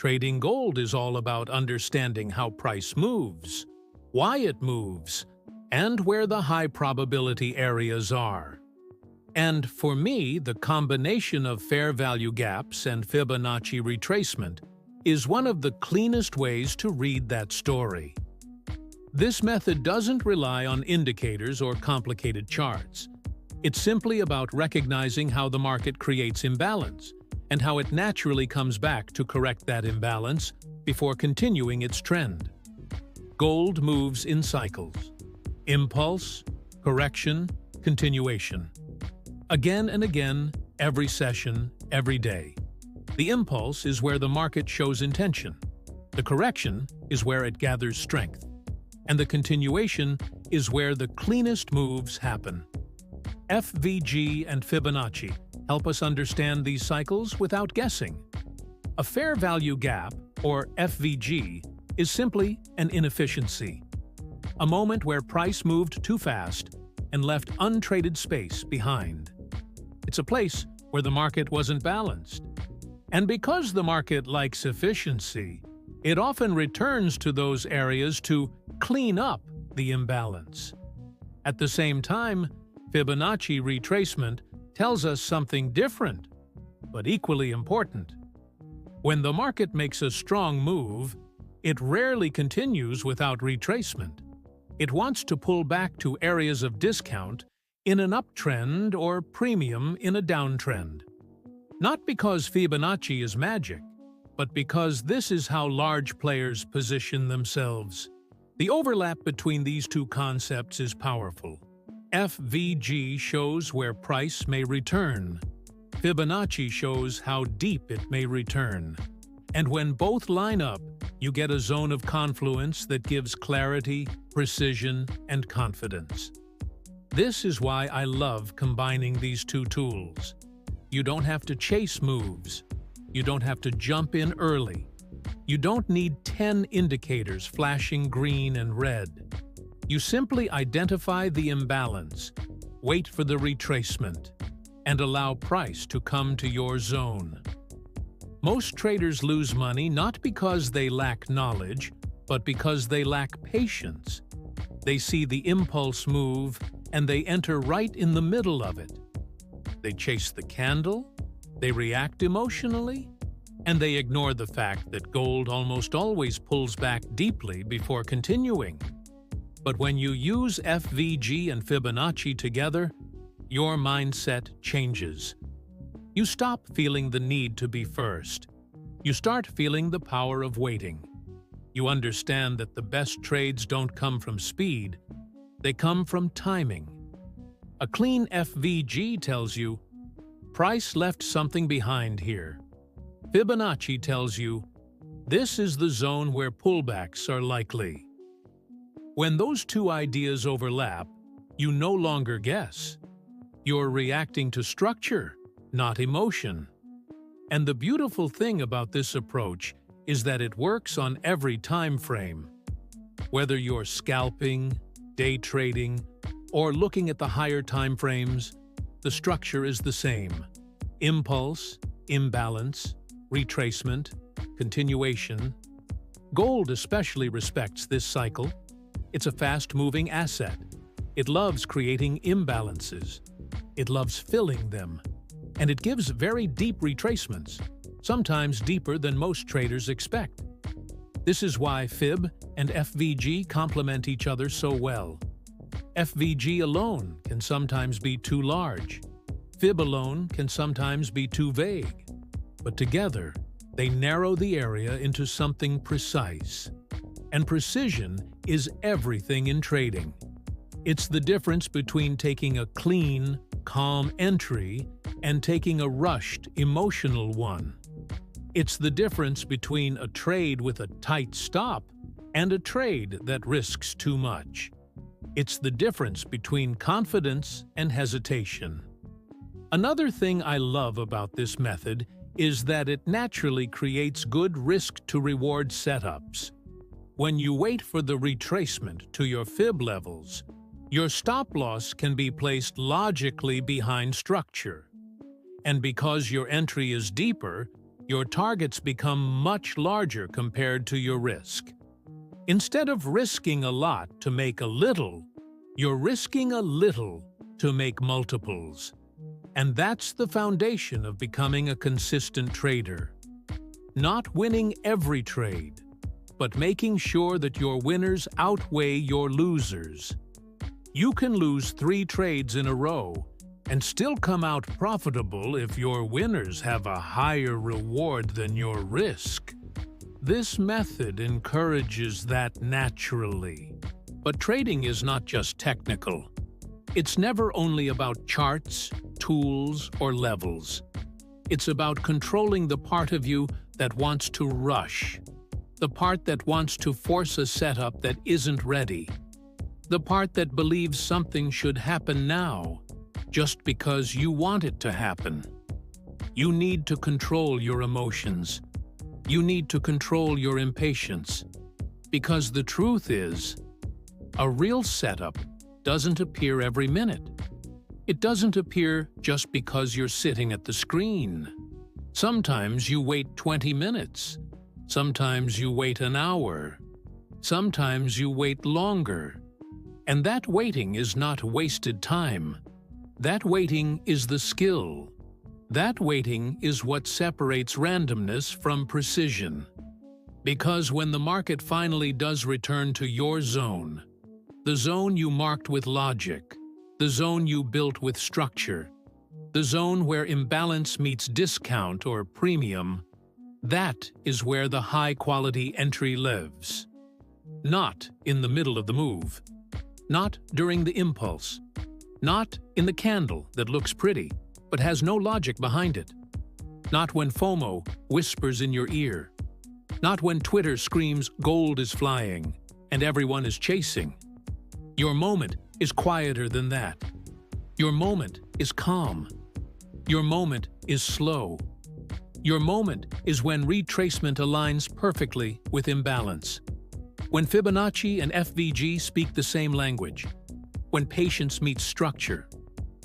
Trading gold is all about understanding how price moves, why it moves, and where the high probability areas are. And for me, the combination of fair value gaps and Fibonacci retracement is one of the cleanest ways to read that story. This method doesn't rely on indicators or complicated charts. It's simply about recognizing how the market creates imbalance and how it naturally comes back to correct that imbalance before continuing its trend. Gold moves in cycles: impulse, correction, continuation. Again and again, every session, every day. The impulse is where the market shows intention. The correction is where it gathers strength. And the continuation is where the cleanest moves happen. FVG and Fibonacci help us understand these cycles without guessing. A fair value gap, or FVG, is simply an inefficiency. A moment where price moved too fast and left untraded space behind. It's a place where the market wasn't balanced. And because the market likes efficiency, it often returns to those areas to clean up the imbalance. At the same time, Fibonacci retracement tells us something different, but equally important. When the market makes a strong move, it rarely continues without retracement. It wants to pull back to areas of discount in an uptrend or premium in a downtrend. Not because Fibonacci is magic, but because this is how large players position themselves. The overlap between these two concepts is powerful. FVG shows where price may return. Fibonacci shows how deep it may return. And when both line up, you get a zone of confluence that gives clarity, precision, and confidence. This is why I love combining these two tools. You don't have to chase moves. You don't have to jump in early. You don't need 10 indicators flashing green and red. You simply identify the imbalance, wait for the retracement, and allow price to come to your zone. Most traders lose money not because they lack knowledge, but because they lack patience. They see the impulse move, and they enter right in the middle of it. They chase the candle, they react emotionally, and they ignore the fact that gold almost always pulls back deeply before continuing. But when you use FVG and Fibonacci together, your mindset changes. You stop feeling the need to be first. You start feeling the power of waiting. You understand that the best trades don't come from speed, they come from timing. A clean FVG tells you, price left something behind here. Fibonacci tells you, this is the zone where pullbacks are likely. When those two ideas overlap, you no longer guess. You're reacting to structure, not emotion. And the beautiful thing about this approach is that it works on every time frame. Whether you're scalping, day trading, or looking at the higher time frames, the structure is the same. Impulse, imbalance, retracement, continuation. Gold especially respects this cycle. It's a fast-moving asset. It loves creating imbalances. It loves filling them. And it gives very deep retracements, sometimes deeper than most traders expect. This is why Fib and FVG complement each other so well. FVG alone can sometimes be too large. Fib alone can sometimes be too vague. But together, they narrow the area into something precise. And precision is everything in trading. It's the difference between taking a clean, calm entry and taking a rushed, emotional one. It's the difference between a trade with a tight stop and a trade that risks too much. It's the difference between confidence and hesitation. Another thing I love about this method is that it naturally creates good risk-to-reward setups. When you wait for the retracement to your fib levels, your stop loss can be placed logically behind structure. And because your entry is deeper, your targets become much larger compared to your risk. Instead of risking a lot to make a little, you're risking a little to make multiples. And that's the foundation of becoming a consistent trader. Not winning every trade, but making sure that your winners outweigh your losers. You can lose 3 trades in a row and still come out profitable if your winners have a higher reward than your risk. This method encourages that naturally. But trading is not just technical. It's never only about charts, tools, or levels. It's about controlling the part of you that wants to rush, the part that wants to force a setup that isn't ready, the part that believes something should happen now, just because you want it to happen. You need to control your emotions. You need to control your impatience. Because the truth is, a real setup doesn't appear every minute. It doesn't appear just because you're sitting at the screen. Sometimes you wait 20 minutes. Sometimes you wait an hour. Sometimes you wait longer. And that waiting is not wasted time. That waiting is the skill. That waiting is what separates randomness from precision. Because when the market finally does return to your zone, the zone you marked with logic, the zone you built with structure, the zone where imbalance meets discount or premium, that is where the high-quality entry lives. Not in the middle of the move. Not during the impulse. Not in the candle that looks pretty, but has no logic behind it. Not when FOMO whispers in your ear. Not when Twitter screams gold is flying and everyone is chasing. Your moment is quieter than that. Your moment is calm. Your moment is slow. Your moment is when retracement aligns perfectly with imbalance. When Fibonacci and FVG speak the same language. When patience meets structure.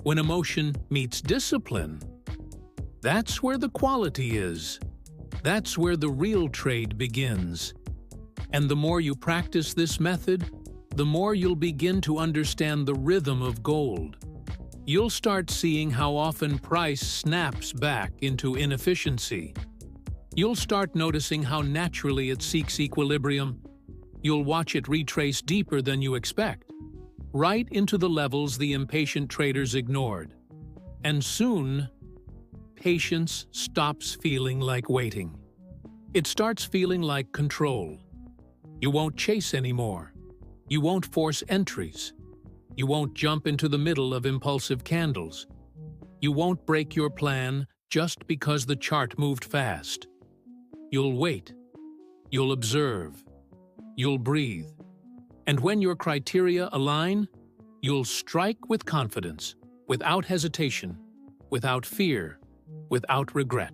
When emotion meets discipline. That's where the quality is. That's where the real trade begins. And the more you practice this method, the more you'll begin to understand the rhythm of gold. You'll start seeing how often price snaps back into inefficiency. You'll start noticing how naturally it seeks equilibrium. You'll watch it retrace deeper than you expect, right into the levels the impatient traders ignored. And soon, patience stops feeling like waiting. It starts feeling like control. You won't chase anymore. You won't force entries. You won't jump into the middle of impulsive candles. You won't break your plan just because the chart moved fast. You'll wait. You'll observe. You'll breathe. And when your criteria align, you'll strike with confidence, without hesitation, without fear, without regret.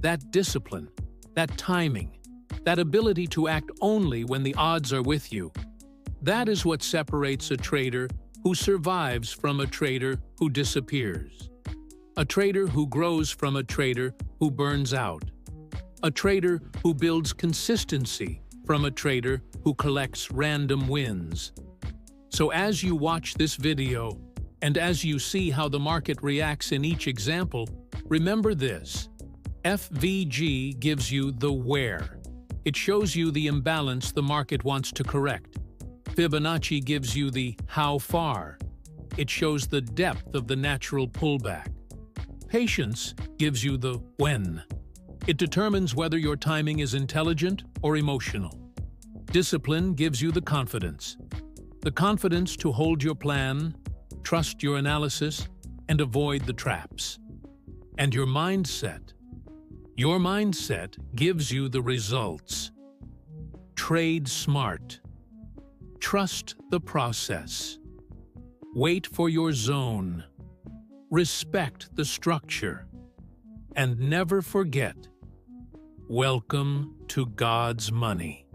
That discipline, that timing, that ability to act only when the odds are with you, that is what separates a trader who survives from a trader who disappears. A trader who grows from a trader who burns out. A trader who builds consistency from a trader who collects random wins. So as you watch this video, and as you see how the market reacts in each example, remember this. FVG gives you the where. It shows you the imbalance the market wants to correct. Fibonacci gives you the how far. It shows the depth of the natural pullback. Patience gives you the when. It determines whether your timing is intelligent or emotional. Discipline gives you the confidence. The confidence to hold your plan, trust your analysis, and avoid the traps. And your mindset gives you the results. Trade smart. Trust the process. Wait for your zone. Respect the structure. And never forget, welcome to God's money.